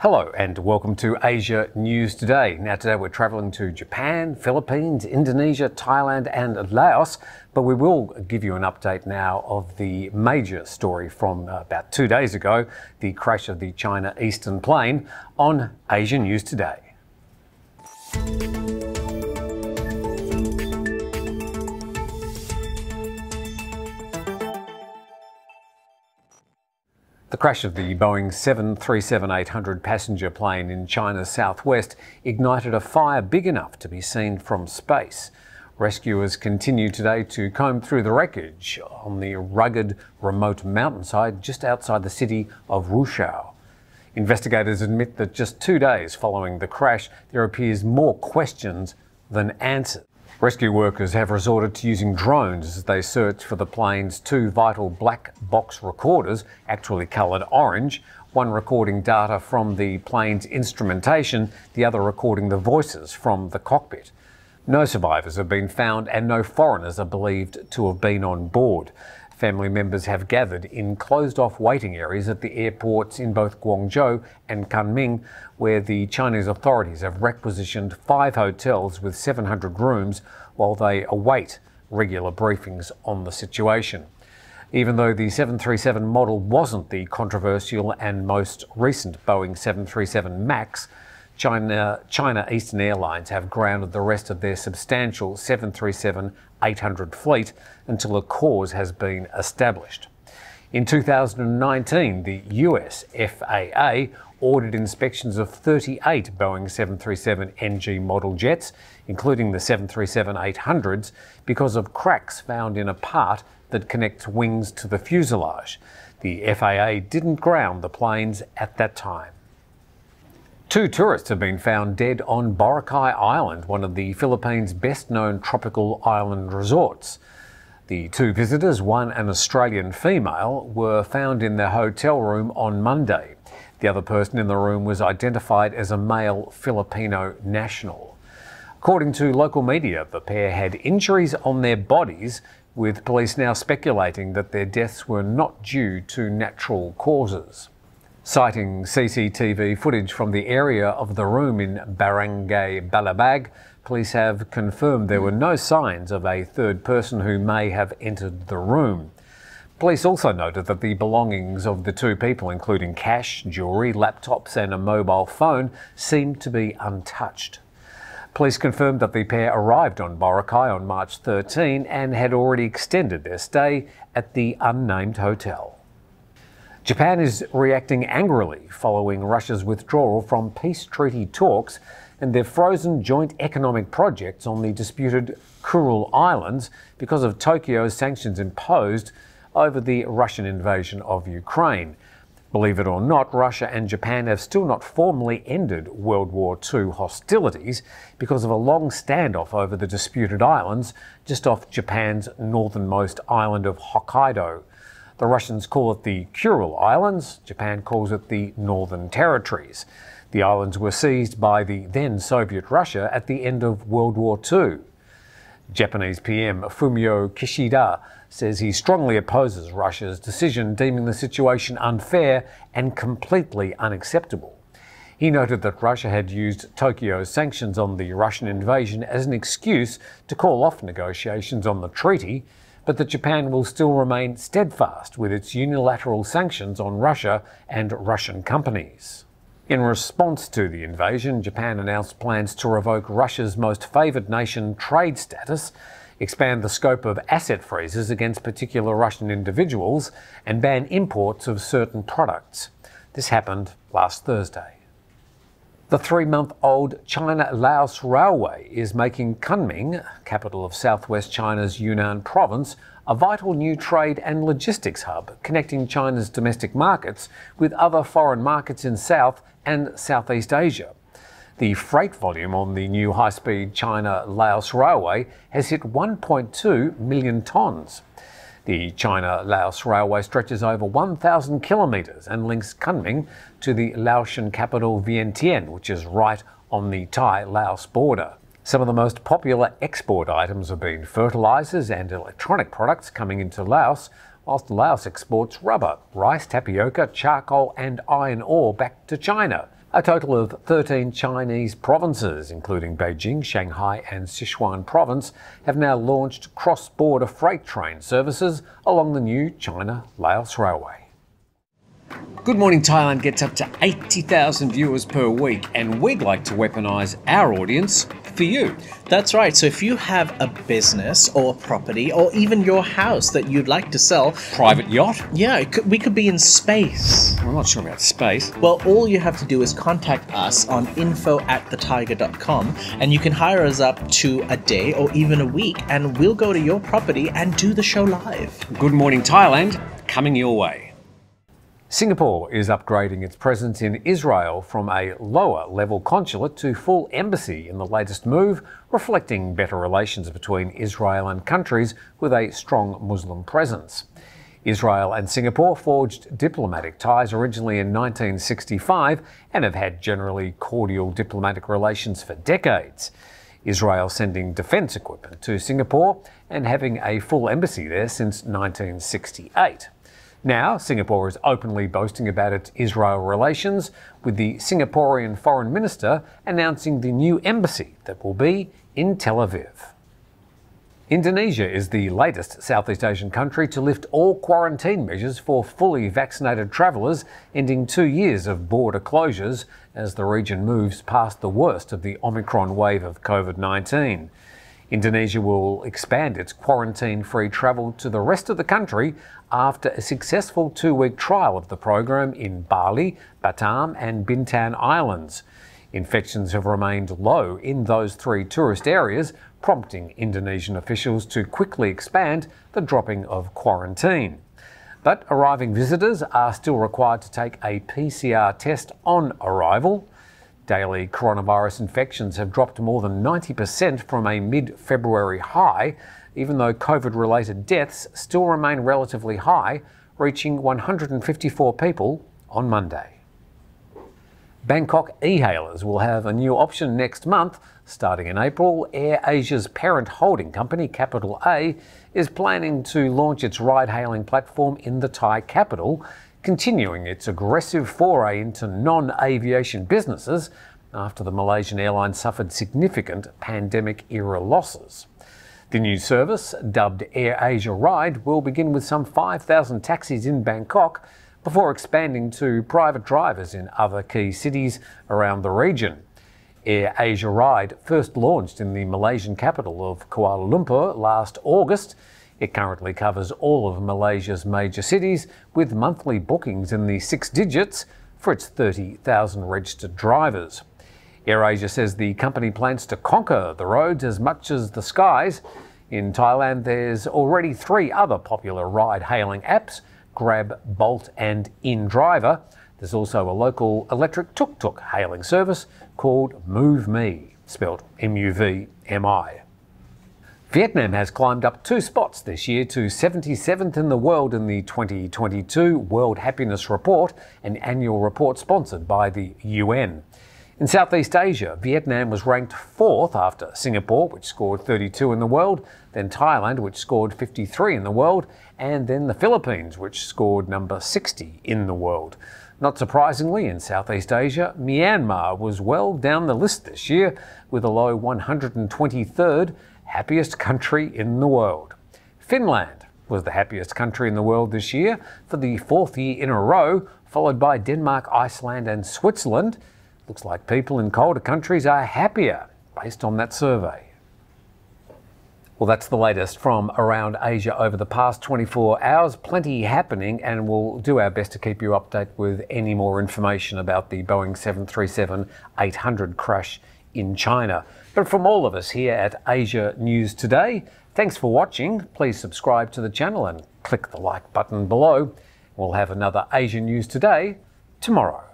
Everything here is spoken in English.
Hello and welcome to Asia News Today. Now today we're travelling to Japan, Philippines, Indonesia, Thailand and Laos, but we will give you an update now of the major story from about 2 days ago, the crash of the China Eastern Plane on Asia News Today. The crash of the Boeing 737-800 passenger plane in China's southwest ignited a fire big enough to be seen from space. Rescuers continue today to comb through the wreckage on the rugged, remote mountainside just outside the city of Wuchao. Investigators admit that just 2 days following the crash, there appears more questions than answers. Rescue workers have resorted to using drones as they search for the plane's two vital black box recorders, actually coloured orange, one recording data from the plane's instrumentation, the other recording the voices from the cockpit. No survivors have been found and no foreigners are believed to have been on board. Family members have gathered in closed-off waiting areas at the airports in both Guangzhou and Kunming, where the Chinese authorities have requisitioned 5 hotels with 700 rooms while they await regular briefings on the situation. Even though the 737 model wasn't the controversial and most recent Boeing 737 MAX, China Eastern Airlines have grounded the rest of their substantial 737-800 fleet until a cause has been established. In 2019, the US FAA ordered inspections of 38 Boeing 737 NG model jets, including the 737-800s, because of cracks found in a part that connects wings to the fuselage. The FAA didn't ground the planes at that time. 2 tourists have been found dead on Boracay Island, one of the Philippines' best-known tropical island resorts. The 2 visitors, one an Australian female, were found in their hotel room on Monday. The other person in the room was identified as a male Filipino national. According to local media, the pair had injuries on their bodies, with police now speculating that their deaths were not due to natural causes. Citing CCTV footage from the area of the room in Barangay Balabag, police have confirmed there were no signs of a third person who may have entered the room. Police also noted that the belongings of the 2 people, including cash, jewellery, laptops and a mobile phone, seemed to be untouched. Police confirmed that the pair arrived on Boracay on March 13 and had already extended their stay at the unnamed hotel. Japan is reacting angrily following Russia's withdrawal from peace treaty talks and their frozen joint economic projects on the disputed Kuril Islands because of Tokyo's sanctions imposed over the Russian invasion of Ukraine. Believe it or not, Russia and Japan have still not formally ended World War II hostilities because of a long standoff over the disputed islands just off Japan's northernmost island of Hokkaido. The Russians call it the Kuril Islands, Japan calls it the Northern Territories. The islands were seized by the then Soviet Russia at the end of World War II. Japanese PM Fumio Kishida says he strongly opposes Russia's decision, deeming the situation unfair and completely unacceptable. He noted that Russia had used Tokyo's sanctions on the Russian invasion as an excuse to call off negotiations on the treaty, but that Japan will still remain steadfast with its unilateral sanctions on Russia and Russian companies. In response to the invasion, Japan announced plans to revoke Russia's most favoured nation trade status, expand the scope of asset freezes against particular Russian individuals, and ban imports of certain products. This happened last Thursday. The 3-month-old China-Laos Railway is making Kunming, capital of southwest China's Yunnan province, a vital new trade and logistics hub connecting China's domestic markets with other foreign markets in South and Southeast Asia. The freight volume on the new high-speed China-Laos Railway has hit 1.2 million tonnes. The China-Laos Railway stretches over 1,000 kilometres and links Kunming to the Laotian capital Vientiane, which is right on the Thai-Laos border. Some of the most popular export items have been fertilisers and electronic products coming into Laos, whilst Laos exports rubber, rice, tapioca, charcoal and iron ore back to China, A total of 13 Chinese provinces, including Beijing, Shanghai and Sichuan province, have now launched cross-border freight train services along the new China-Laos Railway. Good Morning Thailand gets up to 80,000 viewers per week, and we'd like to weaponise our audience for you. That's right. So if you have a business or property or even your house that you'd like to sell... Private yacht? Yeah, we could be in space. I'm not sure about space. Well, all you have to do is contact us on info@thethaiger.com, and you can hire us up to a day or even a week, and we'll go to your property and do the show live. Good Morning Thailand, coming your way. Singapore is upgrading its presence in Israel from a lower-level consulate to full embassy in the latest move, reflecting better relations between Israel and countries with a strong Muslim presence. Israel and Singapore forged diplomatic ties originally in 1965 and have had generally cordial diplomatic relations for decades. Israel sending defence equipment to Singapore and having a full embassy there since 1968. Now, Singapore is openly boasting about its Israel relations, with the Singaporean Foreign Minister announcing the new embassy that will be in Tel Aviv. Indonesia is the latest Southeast Asian country to lift all quarantine measures for fully vaccinated travellers, ending 2 years of border closures as the region moves past the worst of the Omicron wave of COVID-19. Indonesia will expand its quarantine-free travel to the rest of the country after a successful 2-week trial of the program in Bali, Batam and Bintan Islands. Infections have remained low in those 3 tourist areas, prompting Indonesian officials to quickly expand the dropping of quarantine. But arriving visitors are still required to take a PCR test on arrival. Daily coronavirus infections have dropped more than 90% from a mid-February high, even though COVID-related deaths still remain relatively high, reaching 154 people on Monday. Bangkok e-hailers will have a new option next month. Starting in April, AirAsia's parent holding company, Capital A, is planning to launch its ride-hailing platform in the Thai capital, continuing its aggressive foray into non-aviation businesses after the Malaysian airline suffered significant pandemic-era losses. The new service, dubbed AirAsia Ride, will begin with some 5,000 taxis in Bangkok before expanding to private drivers in other key cities around the region. AirAsia Ride first launched in the Malaysian capital of Kuala Lumpur last August. It currently covers all of Malaysia's major cities, with monthly bookings in the 6 digits for its 30,000 registered drivers. AirAsia says the company plans to conquer the roads as much as the skies. In Thailand, there's already 3 other popular ride-hailing apps, Grab, Bolt and InDriver. There's also a local electric tuk-tuk hailing service called MoveMe, spelled M-U-V-M-I. Vietnam has climbed up 2 spots this year to 77th in the world in the 2022 World Happiness Report, an annual report sponsored by the UN. In Southeast Asia, Vietnam was ranked 4th after Singapore, which scored 32 in the world, then Thailand, which scored 53 in the world, and then the Philippines, which scored number 60 in the world. Not surprisingly, in Southeast Asia, Myanmar was well down the list this year, with a low 123rd happiest country in the world. Finland was the happiest country in the world this year for the 4th year in a row, followed by Denmark, Iceland and Switzerland. Looks like people in colder countries are happier, based on that survey. Well, that's the latest from around Asia over the past 24 hours. Plenty happening, and we'll do our best to keep you updated with any more information about the Boeing 737-800 crash in China. But from all of us here at Asia News Today, thanks for watching. Please subscribe to the channel and click the like button below. We'll have another Asia News Today tomorrow.